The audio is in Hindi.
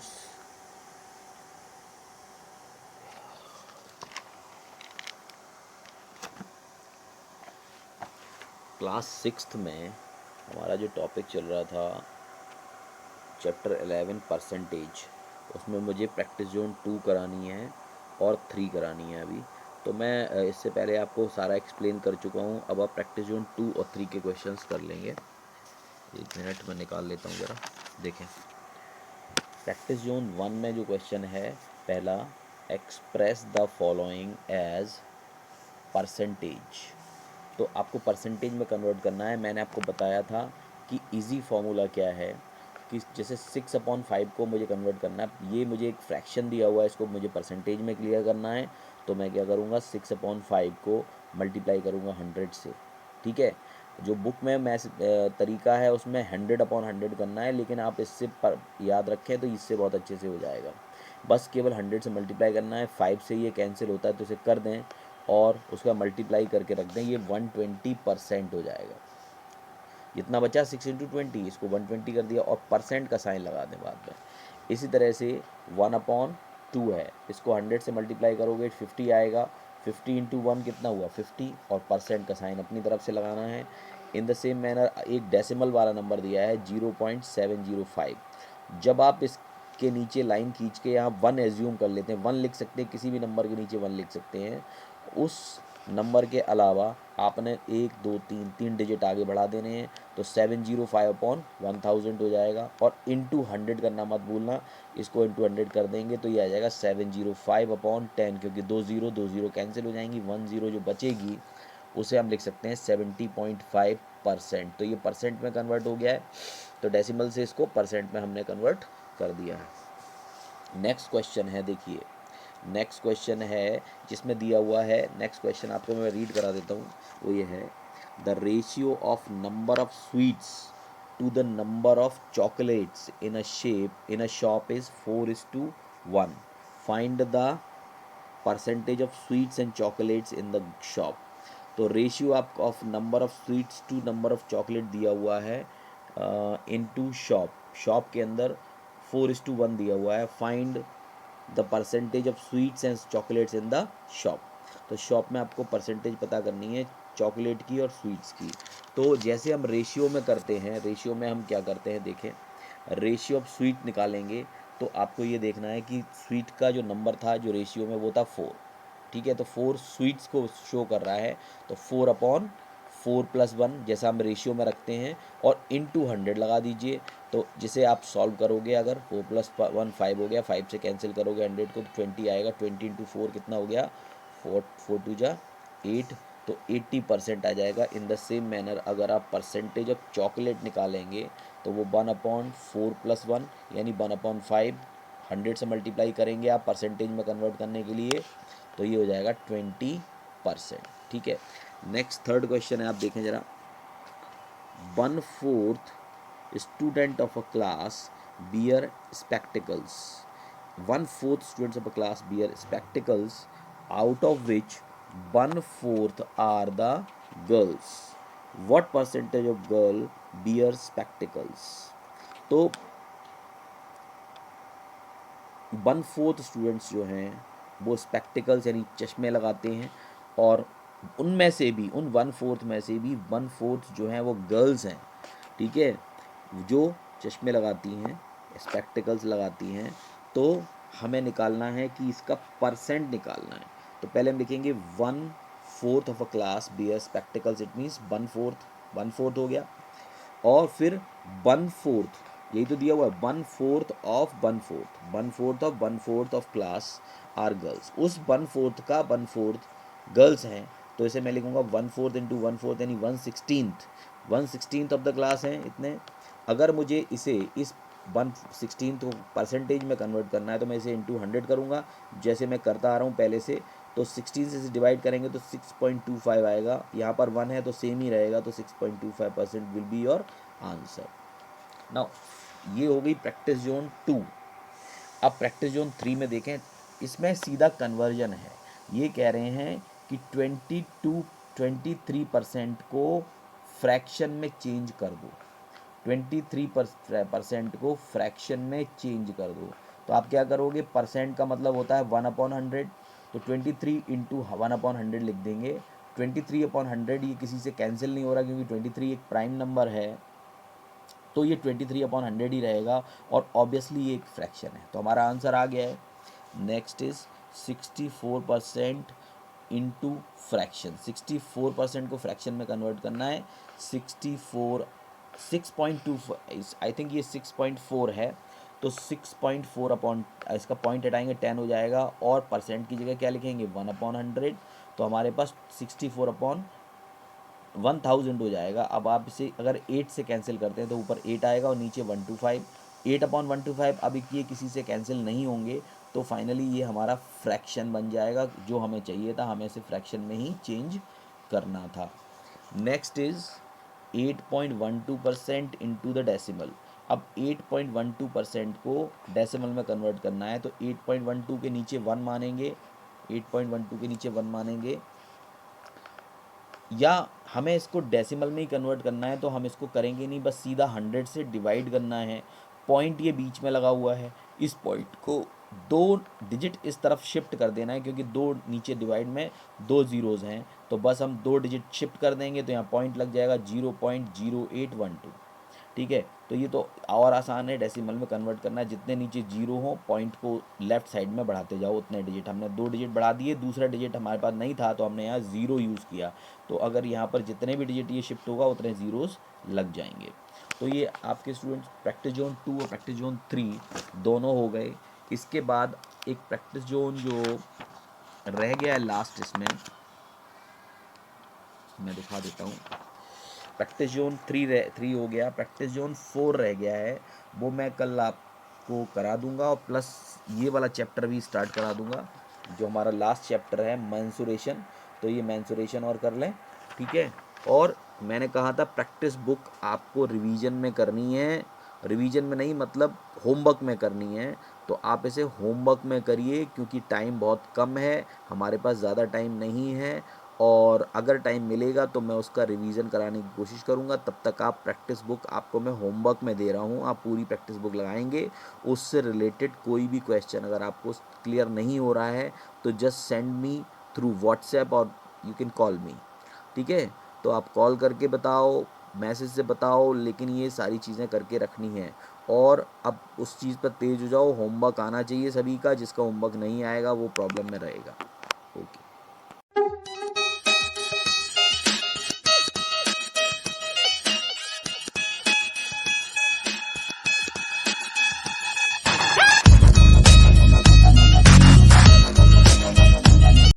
जूस। क्लास 6th में हमारा जो टॉपिक चल रहा था चैप्टर 11 परसेंटेज, उसमें मुझे प्रैक्टिस जोन 2 करानी है और 3 करानी है अभी। तो मैं इससे पहले आपको सारा एक्सप्लेन कर चुका हूँ। अब आप प्रैक्टिस जोन 2 और 3 के क्वेश्चंस कर लेंगे। 1 मिनट में निकाल लेता हूँ ज़रा, देखें। प्रैक्टिस जोन 1 में जो क्वेश्चन है पहला, express the following as percentage. तो आपको परसेंटेज में कन्वर्ट करना है। मैंने आपको बताया था कि इजी फॉर्मूला क्या है, कि जैसे 6/5 को मुझे कन्वर्ट करना है। ये मुझे एक फ्रैक्शन दिया हुआ है, इसको मुझे परसेंटेज में क्लियर करना है। तो मैं क्या करूँगा, 6/5 को मल्टीप्लाई करूँगा 100 से। ठीक है, जो बुक में तरीका है उसमें 100/100 करना है, लेकिन आप इससे याद रखें तो इससे बहुत अच्छे से हो जाएगा। बस केवल 100 से मल्टीप्लाई करना है। 5 से ये कैंसिल होता है तो इसे कर दें और उसका मल्टीप्लाई करके रख दें। ये 120% हो जाएगा। जितना बचा 6 × 20, इसको 120 कर दिया और परसेंट का साइन लगा दें बाद में। इसी तरह से 1/2 है, इसको 100 से मल्टीप्लाई करोगे 50 आएगा। 50 × 1 कितना हुआ, 50, और परसेंट का साइन अपनी तरफ से लगाना है। इन द सेम मैनर एक डेसिमल वाला नंबर दिया है 0.705। जब आप इसके नीचे लाइन खींच के यहाँ 1 एज्यूम कर लेते हैं, 1 लिख सकते हैं, किसी भी नंबर के नीचे 1 लिख सकते हैं। उस नंबर के अलावा आपने 1 2 3 डिजिट आगे बढ़ा देने हैं, तो 705/1000 हो जाएगा। और इंटू 100 करना मत भूलना, इसको इंटू 100 कर देंगे तो ये आ जाएगा 705/10, क्योंकि 2 0 कैंसिल हो जाएंगी। 1 0 जो बचेगी उसे हम लिख सकते हैं 70.5%। तो ये परसेंट में कन्वर्ट हो गया है, तो डेसिमल से इसको परसेंट में हमने कन्वर्ट कर दिया है। नेक्स्ट क्वेश्चन है, देखिए नेक्स्ट क्वेश्चन है जिसमें दिया हुआ है, नेक्स्ट क्वेश्चन आपको मैं रीड करा देता हूँ। वो ये है, the ratio of number of sweets to the number of chocolates in a shop is 4:1। Find the percentage of sweets and chocolates in the shop. तो रेशियो आप of number of sweets to number of chocolate दिया हुआ है इनटू शॉप के अंदर 4:1 दिया हुआ है। Find the percentage of sweets and chocolates in the shop. तो शॉप में आपको परसेंटेज पता करनी है चॉकलेट की और स्वीट्स की। तो जैसे हम रेशियो में करते हैं, रेशियो में हम क्या करते हैं, देखें, रेशियो ऑफ स्वीट निकालेंगे तो आपको ये देखना है कि स्वीट का जो नंबर था जो रेशियो में वो था 4। ठीक है, तो 4 स्वीट्स को शो कर रहा है, तो 4/4 + 1 जैसा हम रेशियो में रखते हैं, और इंटू 100 लगा दीजिए। तो जिसे आप सॉल्व करोगे, अगर 4 + 1 5 हो गया, 5 से कैंसिल करोगे 100 को तो 20 आएगा। 20 × 4 कितना हो गया, 4 2 जा 8, तो 80% आ जाएगा। इन द सेम मैनर अगर आप परसेंटेज ऑफ चॉकलेट निकालेंगे तो वो 1/4 + 1 यानी 1/5, 100 से मल्टीप्लाई करेंगे आप परसेंटेज में कन्वर्ट करने के लिए, तो ये हो जाएगा 20%। ठीक है, नेक्स्ट थर्ड क्वेश्चन है, आप देखें जरा। 1/4 student of a class bear spectacles. 1/4 students of a class bear spectacles, out of which 1/4 are the girls. What percentage of girl bear spectacles? तो 1/4 स्टूडेंट्स जो हैं वो स्पेक्टिकल्स यानी चश्मे लगाते हैं, और उनमें से भी, उन 1/4 में से भी 1/4 जो हैं वो गर्ल्स हैं। ठीक है, जो चश्मे लगाती हैं, स्पेक्टिकल्स लगाती हैं। तो हमें निकालना है कि इसका परसेंट निकालना है। तो पहले हम लिखेंगे 1/4 of a class bear spectacles, it means 1/4 हो गया। और फिर 1/4, यही तो दिया हुआ है, 1/4 of 1/4, 1/4 of 1/4 of class are girls. उस 1/4 का 1/4 गर्ल्स हैं, तो इसे मैं लिखूंगा 1/4 × 1/4 यानी 1/16 ऑफ द क्लास हैं इतने। अगर मुझे इसे इस 1/16 को परसेंटेज में कन्वर्ट करना है तो मैं इसे इंटू 100 करूँगा, जैसे मैं करता आ रहा हूँ पहले से। तो 16 से डिवाइड करेंगे तो 6.25 आएगा। यहाँ पर 1 है तो सेम ही रहेगा, तो 6.25% will be your answer. Now ये हो गई प्रैक्टिस जोन 2। अब प्रैक्टिस जोन 3 में देखें, इसमें सीधा कन्वर्जन है। ये कह रहे हैं कि 23% को फ्रैक्शन में चेंज कर दो, 23% को फ्रैक्शन में चेंज कर दो। तो आप क्या करोगे, परसेंट का मतलब होता है 1/100, तो 23 इंटू 1/100 लिख देंगे। 23/100 ये किसी से कैंसिल नहीं हो रहा क्योंकि 23 एक प्राइम नंबर है, तो ये 23/100 ही रहेगा, और ऑब्वियसली ये एक फ्रैक्शन है, तो हमारा आंसर आ गया है। Next is 64% into fraction. 64% को फ्रैक्शन में कन्वर्ट करना है। 64 6.2, आई थिंक ये 6.4 है, तो 6.4 अपॉन, इसका पॉइंट हटाएंगे 10 हो जाएगा, और परसेंट की जगह क्या लिखेंगे 1/100, तो हमारे पास 64/1000 हो जाएगा। अब आप इसे अगर 8 से कैंसिल करते हैं तो ऊपर 8 आएगा और नीचे 125, 8/125। अब ये किसी से कैंसिल नहीं होंगे, तो फाइनली ये हमारा फ्रैक्शन बन जाएगा, जो हमें चाहिए था, हमें इसे फ्रैक्शन में ही चेंज करना था। Next is 8.12% into the decimal. अब 8.12% को डेसिमल में कन्वर्ट करना है, तो 8.12 के नीचे 1 मानेंगे, 8.12 के नीचे 1 मानेंगे, या हमें इसको डेसिमल में ही कन्वर्ट करना है, तो हम इसको करेंगे नहीं, बस सीधा 100 से डिवाइड करना है। पॉइंट ये बीच में लगा हुआ है, इस पॉइंट को 2 डिजिट इस तरफ शिफ्ट कर देना है, क्योंकि 2 नीचे डिवाइड में 2 ज़ीरोज़ हैं, तो बस हम 2 डिजिट शिफ्ट कर देंगे, तो यहाँ पॉइंट लग जाएगा 0.0812। ठीक है, तो ये तो और आसान है डेसिमल में कन्वर्ट करना, जितने नीचे जीरो हो पॉइंट को लेफ्ट साइड में बढ़ाते जाओ, उतने डिजिट। हमने 2 डिजिट बढ़ा दिए, दूसरा डिजिट हमारे पास नहीं था, तो हमने यहाँ ज़ीरो यूज़ किया, तो अगर यहाँ पर जितने भी डिजिट ये शिफ्ट होगा उतने ज़ीरोज़ लग जाएंगे। तो ये आपके स्टूडेंट्स प्रैक्टिस जोन 2 और प्रैक्टिस जोन 3 दोनों हो गए। इसके बाद एक प्रैक्टिस जोन जो रह गया है लास्ट, इसमें मैं दिखा देता हूँ। प्रैक्टिस जोन 3 हो गया, प्रैक्टिस जोन 4 रह गया है, वो मैं कल आपको करा दूंगा, और प्लस ये वाला चैप्टर भी स्टार्ट करा दूंगा, जो हमारा लास्ट चैप्टर है मेंसुरेशन। तो ये मेंसुरेशन और कर लें, ठीक है। और मैंने कहा था प्रैक्टिस बुक आपको रिवीजन में करनी है, रिवीजन में नहीं मतलब होमवर्क में करनी है, तो आप इसे होमवर्क में करिए, क्योंकि टाइम बहुत कम है, हमारे पास ज़्यादा टाइम नहीं है, और अगर टाइम मिलेगा तो मैं उसका रिवीजन कराने की कोशिश करूँगा। तब तक आप प्रैक्टिस बुक आपको मैं होमवर्क में दे रहा हूँ, आप पूरी प्रैक्टिस बुक लगाएंगे, उससे रिलेटेड कोई भी क्वेश्चन अगर आपको क्लियर नहीं हो रहा है तो just send me through WhatsApp, और यू कैन कॉल मी, ठीक है। तो आप कॉल करके बताओ, मैसेज से बताओ, लेकिन ये सारी चीज़ें करके रखनी है। और अब उस चीज़ पर तेज़ हो जाओ, होमवर्क आना चाहिए सभी का, जिसका होमवर्क नहीं आएगा वो प्रॉब्लम में रहेगा।